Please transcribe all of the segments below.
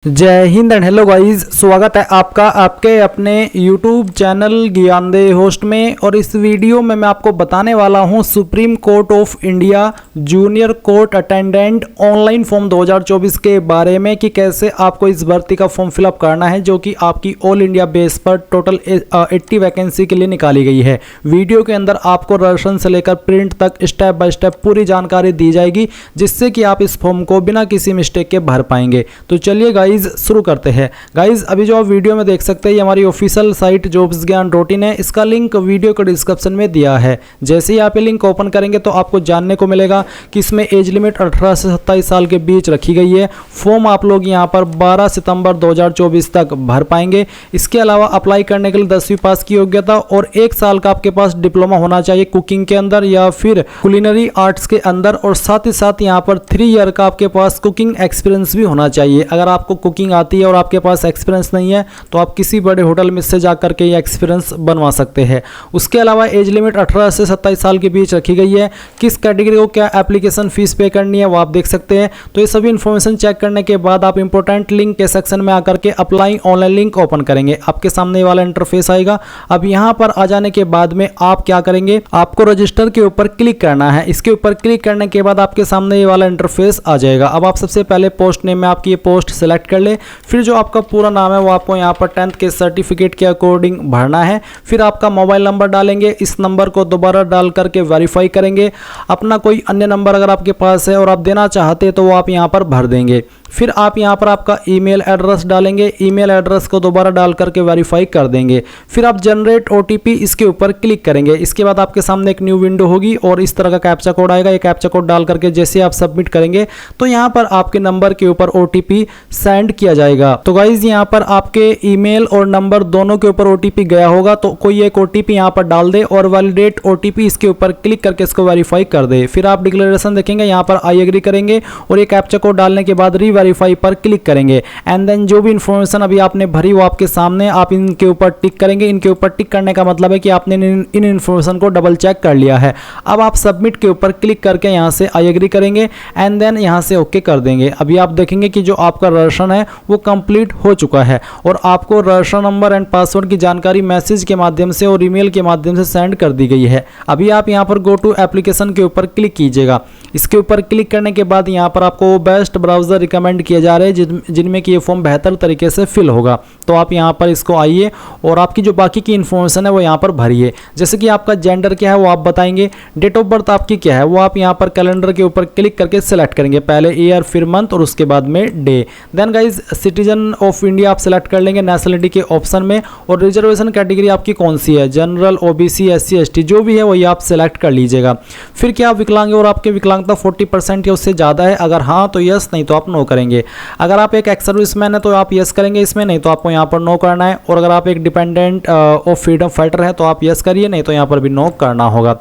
जय Hind and hello guys, स्वागत है आपका आपके अपने YouTube चैनल ज्ञानदेह होस्ट में। और इस वीडियो में मैं आपको बताने वाला हूं supreme court of India junior court attendant online form 2024 के बारे में कि कैसे आपको इस भर्ती का फॉर्म फिलअप करना है, जो कि आपकी ऑल इंडिया बेस पर टोटल 80 वैकेंसी के लिए निकाली गई है। वीडियो के अंदर आपको रजिस्ट्रेशन से लेकर प्रिंट तक स्टेप बाय स्टेप पूरी जानकारी दी जाएगी, जिससे कि आप इस फॉर्म को बिना किसी मिस्टेक के भर पाएंगे। तो चलिए गाइज शुरू करते हैं। गाइज अभी जो आप वीडियो में देख सकते हैं, ये हमारी ऑफिशियल साइट jobsgyan.in है। इसका लिंक वीडियो के डिस्क्रिप्शन में दिया है। जैसे ही आप ये लिंक ओपन करेंगे तो आपको जानने को मिलेगा कि इसमें एज लिमिट 18 से 27 साल के बीच रखी गई है। फॉर्म आप लोग यहाँ पर 12 सितंबर 2024 तक भर पाएंगे। इसके अलावा अप्लाई करने के लिए 10वीं पास की योग्यता और 1 साल का आपके पास डिप्लोमा होना चाहिए कुकिंग के अंदर या फिर कुलिनरी आर्ट्स के अंदर, और साथ ही साथ यहाँ पर 3 ईयर का आपके पास कुकिंग एक्सपीरियंस भी होना चाहिए। अगर आपको कुकिंग आती है और आपके पास एक्सपीरियंस नहीं है तो आप किसी बड़े होटल में से जाकर के ये एक्सपीरियंस बनवा सकते हैं। उसके अलावा एज लिमिट 18 से 27 साल के बीच रखी गई है। किस कैटेगरी को क्या एप्लीकेशन फीस पे करनी है वो आप देख सकते हैं। तो ये सभी इन्फॉर्मेशन चेक करने के बाद आप इंपॉर्टेंट लिंक के सेक्शन में आकर के अप्लाई ऑनलाइन लिंक ओपन करेंगे। आपके सामने वाला इंटरफेस आएगा। अब यहाँ पर आ जाने के बाद में आप क्या करेंगे, आपको रजिस्टर के ऊपर क्लिक करना है। इसके ऊपर क्लिक करने के बाद आपके सामने ये वाला इंटरफेस आ जाएगा। अब आप सबसे पहले पोस्ट नेम में आपकी ये पोस्ट सेलेक्ट कर ले। फिर जो आपका पूरा नाम है वो आपको यहाँ पर 10th के सर्टिफिकेट के अकॉर्डिंग भरना है। फिर आपका मोबाइल नंबर डालेंगे। इस नंबर को दोबारा डाल करके वेरीफाई करेंगे। अपना कोई अन्य नंबर अगर आपके पास है और आप देना चाहते हैं तो वो आप यहाँ पर भर देंगे। फिर आप यहाँ पर आपका ईमेल एड्रेस डालेंगे। ईमेल एड्रेस को दोबारा डाल करके वेरीफाई कर देंगे। फिर आप जनरेट OTP इसके ऊपर क्लिक करेंगे। इसके बाद आपके सामने एक न्यू विंडो होगी और इस तरह का कैप्चा कोड आएगा। ये कैप्चा कोड डाल करके जैसे आप सबमिट करेंगे तो यहाँ पर आपके नंबर के ऊपर OTP सेंड किया जाएगा। तो गाइज यहाँ पर आपके ईमेल और नंबर दोनों के ऊपर OTP गया होगा, तो कोई एक OTP यहाँ पर डाल दे और वैलिडेट OTP इसके ऊपर क्लिक करके इसको वेरीफाई कर दे। फिर आप डिक्लेरेशन देखेंगे, यहाँ पर आई एग्री करेंगे और ये कैप्चा कोड डालने के बाद वेरीफाई पर क्लिक करेंगे। एंड देन जो भी इंफॉर्मेशन अभी आपने भरी वो आपके सामने, आप इनके ऊपर टिक करेंगे। इनके ऊपर टिक करने का मतलब है कि आपने इन इंफॉर्मेशन को डबल चेक कर लिया है। अब आप सबमिट के ऊपर क्लिक करके यहाँ से आई एग्री करेंगे एंड देन यहाँ से ओके कर देंगे। अभी आप देखेंगे कि जो आपका रजिस्ट्रेशन है वो कंप्लीट हो चुका है और आपको रजिस्ट्रेशन नंबर एंड पासवर्ड की जानकारी मैसेज के माध्यम से और ईमेल के माध्यम से सेंड कर दी गई है। अभी आप यहाँ पर गो टू एप्लीकेशन के ऊपर क्लिक कीजिएगा। इसके ऊपर क्लिक करने के बाद यहाँ पर आपको बेस्ट ब्राउजर रिकमेंड किए जा रहे हैं जिनमें कि ये फॉर्म बेहतर तरीके से फिल होगा। तो आप यहाँ पर इसको आइए और आपकी जो बाकी की इन्फॉर्मेशन है वो यहाँ पर भरिए। जैसे कि आपका जेंडर क्या है वो आप बताएंगे, डेट ऑफ बर्थ आपकी क्या है वो आप यहाँ पर कैलेंडर के ऊपर क्लिक करके सिलेक्ट करेंगे। पहले ईयर फिर मंथ और उसके बाद में डे। Then guys citizen of India आप सिलेक्ट कर लेंगे नेशनलिटी के ऑप्शन में। और रिजर्वेशन कैटेगरी आपकी कौन सी है, जनरल, OBC, SC, ST जो भी है वही आप सिलेक्ट कर लीजिएगा। फिर क्या आप विकलांग और आपके विकलांगता 40% या उससे ज़्यादा है, अगर हाँ तो यस, नहीं तो आप नो करेंगे। अगर आप एक एक्स सर्विसमैन है तो आप यस करेंगे इसमें, नहीं तो आपको यहाँ पर नो करना है। और अगर आप एक डिपेंडेंट ऑफ फ्रीडम फाइटर है तो आप यस करिए, नहीं तो यहाँ पर भी नो करना होगा।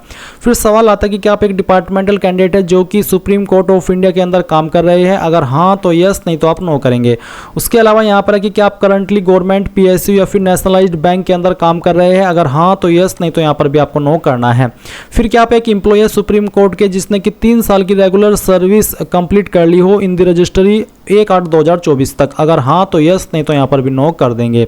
फिर सवाल आता है कि क्या आप एक डिपार्टमेंटल कैंडिडेट है जो कि सुप्रीम कोर्ट ऑफ इंडिया के अंदर काम कर रहे हैं, अगर हाँ तो यस, नहीं तो आप नो करेंगे। उसके अलावा यहाँ पर है कि क्या आप करंटली गवर्नमेंट PSU या फिर नेशनलाइज्ड बैंक के अंदर काम कर रहे हैं, अगर हाँ तो यस, नहीं तो यहाँ पर भी आपको नो करना है। फिर क्या आप एक एम्प्लॉय है सुप्रीम कोर्ट के जिसने कि 3 साल की रेगुलर सर्विस कंप्लीट कर ली हो इन द रजिस्ट्री 1/8/2024 तक, अगर हाँ तो यस, नहीं तो यहाँ पर भी नो कर देंगे।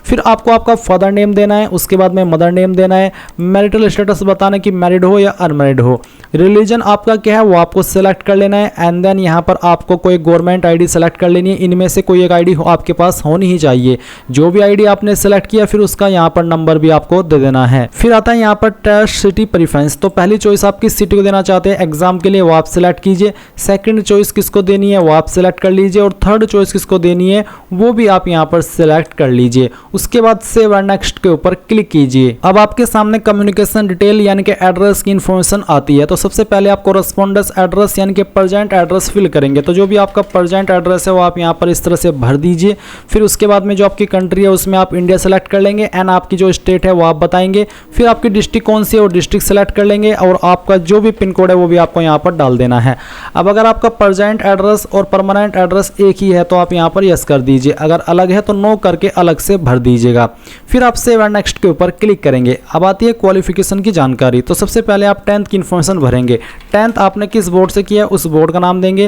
फिर आपको आपका फादर नेम देना है, उसके बाद में मदर नेम देना है। मैरिटल स्टेटस बताना कि मैरिड हो या अनमैरिड हो। रिलीजन आपका क्या है वो आपको सेलेक्ट कर लेना है। एंड देन यहाँ पर आपको कोई गवर्नमेंट ID सेलेक्ट कर लेनी है। इनमें से कोई एक ID आपके पास होनी ही चाहिए। जो भी ID आपने सेलेक्ट किया फिर उसका यहाँ पर नंबर भी आपको दे देना है। फिर आता है यहाँ पर टेस्ट सिटी प्रेफरेंस। तो पहली चॉइस आप किस सिटी को देना चाहते हैं एग्जाम के लिए वो आप सिलेक्ट कीजिए। सेकंड चॉइस किसको देनी है वो आप सिलेक्ट कर लीजिए और थर्ड चॉइस किसको देनी है वो भी आप यहाँ पर सिलेक्ट कर लीजिए। उसके बाद सेव एंड नेक्स्ट के ऊपर क्लिक कीजिए। अब आपके सामने कम्युनिकेशन डिटेल यानी कि एड्रेस की इंफॉर्मेशन आती है। तो सबसे पहले आप कोरेस्पोंडेंस एड्रेस यानी कि प्रेजेंट एड्रेस फिल करेंगे। तो जो भी आपका प्रेजेंट एड्रेस है वो आप यहाँ पर इस तरह से भर दीजिए। फिर उसके बाद में जो आपकी कंट्री है उसमें आप इंडिया सेलेक्ट कर लेंगे एंड आपकी जो स्टेट है वो आप बताएंगे। फिर आपकी डिस्ट्रिक्ट कौन सी है वो डिस्ट्रिक्ट सेलेक्ट कर लेंगे और आपका जो भी पिन कोड है वो भी आपको यहाँ पर डाल देना है। अब अगर आपका प्रेजेंट एड्रेस और परमानेंट एड्रेस एड्रेस एक ही है तो आप यहाँ पर यस कर दीजिए, अगर अलग है तो नो करके अलग से भर दीजिएगा। फिर आप सेव एंड नेक्स्ट के ऊपर क्लिक करेंगे। अब आती है क्वालिफिकेशन की जानकारी। तो सबसे पहले आप 10th की इन्फॉर्मेशन भरेंगे। 10th आपने किस बोर्ड से किया है उस बोर्ड का नाम देंगे।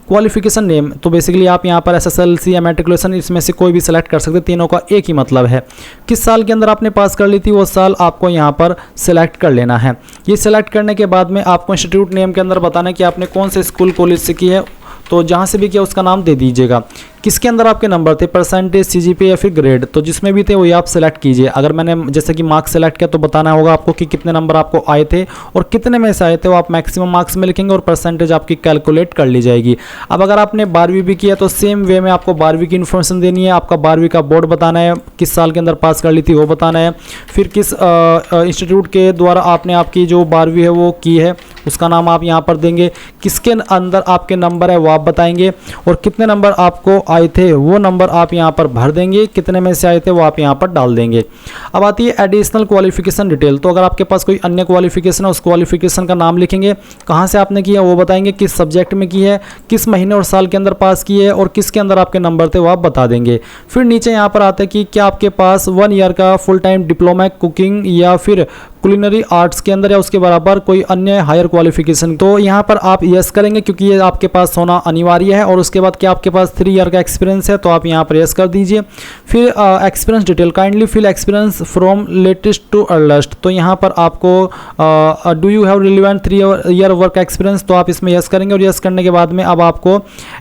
क्वालिफिकेशन नेम, तो बेसिकली आप यहाँ पर SSLC या मैट्रिकुलेशन इसमें से कोई भी सिलेक्ट कर सकते हैं, तीनों का एक ही मतलब है। किस साल के अंदर आपने पास कर ली थी वो साल आपको यहाँ पर सिलेक्ट कर लेना है। ये सिलेक्ट करने के बाद में आपको इंस्टीट्यूट नेम के अंदर बताना है कि आपने कौन से स्कूल कॉलेज से की है, तो जहाँ से भी किया उसका नाम दे दीजिएगा। किसके अंदर आपके नंबर थे, परसेंटेज, CGPA या फिर ग्रेड, तो जिसमें भी थे वही आप सेलेक्ट कीजिए। अगर मैंने जैसे कि मार्क्स सेलेक्ट किया तो बताना होगा आपको कि कितने नंबर आपको आए थे और कितने में से आए थे, वो आप मैक्सिमम मार्क्स में लिखेंगे और परसेंटेज आपकी कैलकुलेट कर ली जाएगी। अब अगर आपने 12वीं भी किया तो सेम वे में आपको 12वीं की इन्फॉर्मेशन देनी है। आपका 12वीं का बोर्ड बताना है, किस साल के अंदर पास कर ली थी वो बताना है। फिर किस इंस्टीट्यूट के द्वारा आपने आपकी जो 12वीं है वो की है उसका नाम आप यहाँ पर देंगे। किसके अंदर आपके नंबर है वो आप बताएंगे और कितने नंबर आपको आए थे वो नंबर आप यहाँ पर भर देंगे, कितने में से आए थे वो आप यहाँ पर डाल देंगे। अब आती है एडिशनल क्वालिफिकेशन डिटेल। तो अगर आपके पास कोई अन्य क्वालिफिकेशन है उस क्वालिफिकेशन का नाम लिखेंगे, कहाँ से आपने किया वो बताएंगे, किस सब्जेक्ट में की है, किस महीने और साल के अंदर पास की है और किसके अंदर आपके नंबर थे वो आप बता देंगे। फिर नीचे यहाँ पर आता है कि क्या आपके पास 1 ईयर का फुल टाइम डिप्लोमा कुकिंग या फिर कुलिनरी आर्ट्स के अंदर या उसके बराबर कोई अन्य हायर क्वालिफिकेशन, तो यहाँ पर आप यस करेंगे क्योंकि ये आपके पास होना अनिवार्य है। और उसके बाद क्या आपके पास 3 ईयर का एक्सपीरियंस है तो आप यहाँ पर यस कर दीजिए। फिर experience detail, kindly fill experience from latest to earliest, तो यहाँ पर आपको do you have relevant 3 year work experience, तो आप इसमें यस करेंगे। और यस करने के बाद में अब आपको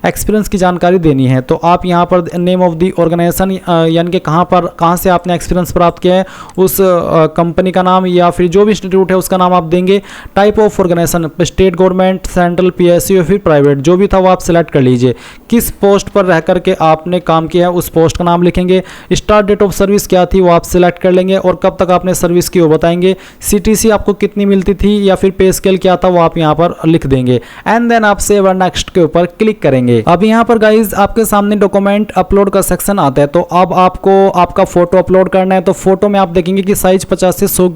एक्सपीरियंस की जानकारी देनी है, तो आप यहाँ पर नेम ऑफ द ऑर्गेनाइजेशन यानी कि कहाँ से आपने एक्सपीरियंस प्राप्त किया है उस कंपनी का नाम या फिर जो भी इंस्टीट्यूट है उसका नाम आप देंगे। Type of organisation, state government, central, PSU या फिर प्राइवेट, जो भी था वो आप सिलेक्ट कर लीजिए। किस पोस्ट पर रह करके आपने काम किया है उस पोस्ट का नाम लिखेंगे। स्टार्ट डेट ऑफ सर्विस क्या थी वो आप सिलेक्ट कर लेंगे और कब तक आपने सर्विस की वो बताएंगे। CTC आपको कितनी मिलती थी या फिर पे स्केल क्या था वो आप यहाँ पर लिख देंगे एंड देन आप सेव एंड नेक्स्ट के ऊपर क्लिक करेंगे। अब यहाँ पर गाइज आपके सामने डॉक्यूमेंट अपलोड का सेक्शन आता है। तो अब आपको आपका फोटो अपलोड करना है, तो फोटो में आप देखेंगे कि साइज 50 से 100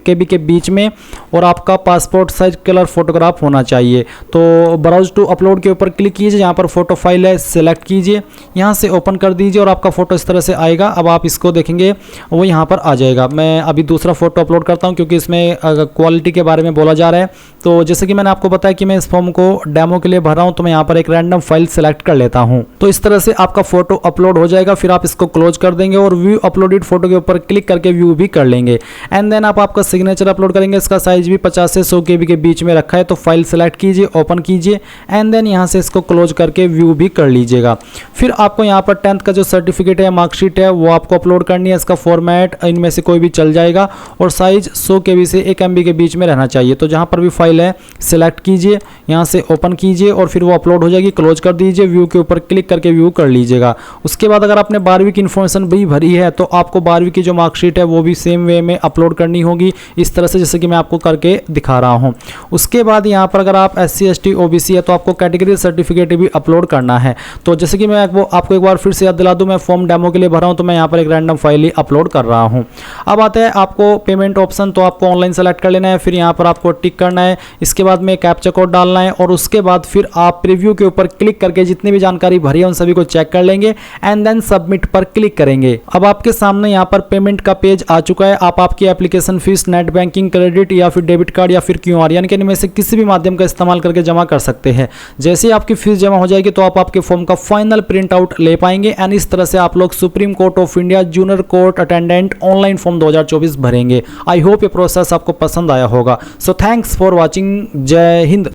KB के बीच में और आपका पासपोर्ट साइज कलर फोटोग्राफ होना चाहिए। तो ब्राउज टू अपलोड के ऊपर क्लिक कीजिए, यहाँ पर फोटो फाइल है सिलेक्ट कीजिए, यहाँ से ओपन कर दीजिए और आपका फोटो इस तरह से आएगा। अब आप इसको देखेंगे वो यहाँ पर आ जाएगा। मैं अभी दूसरा फोटो अपलोड करता हूँ क्योंकि इसमें क्वालिटी के बारे में बोला जा रहा है। तो जैसे कि मैंने आपको बताया कि मैं इस फॉर्म को डेमो के लिए भर रहा हूँ, तो मैं यहाँ पर एक रैंडम फाइल सेलेक्ट कर लेता हूँ। तो इस तरह से आपका फोटो अपलोड हो जाएगा। फिर आप इसको क्लोज कर देंगे और व्यू अपलोडेड फोटो के ऊपर क्लिक करके व्यू भी कर लेंगे एंड देन आप आपका सिग्नेचर अपलोड करेंगे। इसका साइज भी 50 से 100 KB के बीच में रखा है, तो फाइल सेलेक्ट कीजिए, ओपन कीजिए एंड देन यहाँ से इसको क्लोज करके व्यू भी कर लीजिएगा। फिर आपको यहाँ पर 10th का जो सर्टिफिकेट है, मार्कशीट है, वो आपको अपलोड करनी है। इसका फॉर्मेट इनमें से कोई भी चल जाएगा और साइज 100 KB से 1 MB के बीच में रहना चाहिए। तो जहाँ पर भी फाइल है सिलेक्ट कीजिए, यहाँ से ओपन कीजिए और फिर वो अपलोड हो जाएगी। क्लोज कर दीजिए, व्यू के ऊपर क्लिक करके व्यू कर लीजिएगा। उसके बाद अगर आपने 12वीं की इन्फॉर्मेशन भी भरी है तो आपको 12वीं की जो मार्कशीट है वो भी सेम वे में अपलोड करनी होगी, इस तरह से जैसे कि मैं आपको करके दिखा रहा हूं। उसके बाद यहाँ पर अगर आप SC ST OBC है तो आपको कैटेगरी सर्टिफिकेट भी अपलोड करना है। तो जैसे कि मैं आपको एक बार फिर से याद दिला दूं, मैं फॉर्म डेमो के लिए भरा हूं, तो मैं यहाँ पर एक रैंडम फाइल ही अपलोड कर रहा हूं। अब आता है आपको पेमेंट ऑप्शन, तो आपको ऑनलाइन सेलेक्ट कर लेना है। फिर यहाँ पर आपको टिक करना है, इसके बाद में कैप्चा कोड डालना है और उसके बाद फिर आप प्रीव्यू के ऊपर क्लिक करके जितनी भी जानकारी भरी है उन सभी को चेक कर लेंगे एंड देन सबमिट पर क्लिक करेंगे। अब आपके सामने यहाँ पर पेमेंट का पेज आ चुका है। आप आपकी application fees net banking, credit या फिर डेबिट कार्ड या फिर QR यानी कि इनमें से किसी भी माध्यम का इस्तेमाल करके जमा कर सकते हैं। जैसे ही आपकी फीस जमा हो जाएगी तो आप आपके फॉर्म का फाइनल प्रिंट आउट ले पाएंगे एंड इस तरह से आप लोग supreme court of India junior court attendant online form 2024 भरेंगे। आई होप ये प्रोसेस आपको पसंद आया होगा। So thanks for watching. जय हिंद।